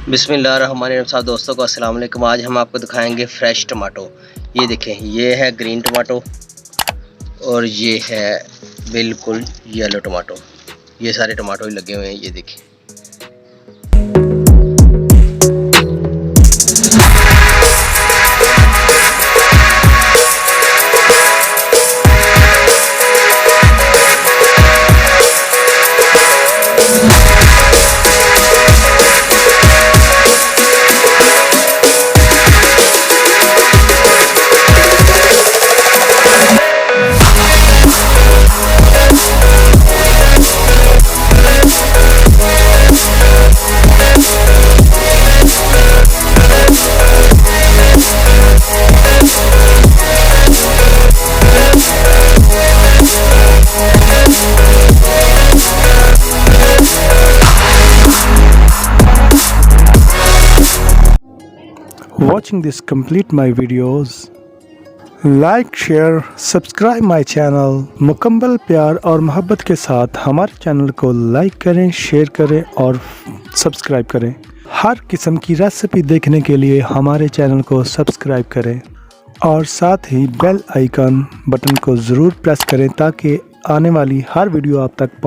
बिस्मिल्लाहिर्रहमानिर्रहीम। साहब दोस्तों को अस्सलाम वालेकुम। आज हम आपको दिखाएंगे फ्रेश टमाटो। ये देखें, ये है ग्रीन टमाटो और ये है बिल्कुल येलो टमाटो। ये सारे टमाटो ही लगे हुए हैं, ये देखें। Watching this complete my videos, like, share, subscribe my channel। मुकम्मल प्यार और मोहब्बत के साथ हमारे चैनल को लाइक करें, शेयर करें और सब्सक्राइब करें। हर किस्म की रेसिपी देखने के लिए हमारे चैनल को सब्सक्राइब करें और साथ ही बेल आइकन बटन को ज़रूर प्रेस करें ताकि आने वाली हर वीडियो आप तक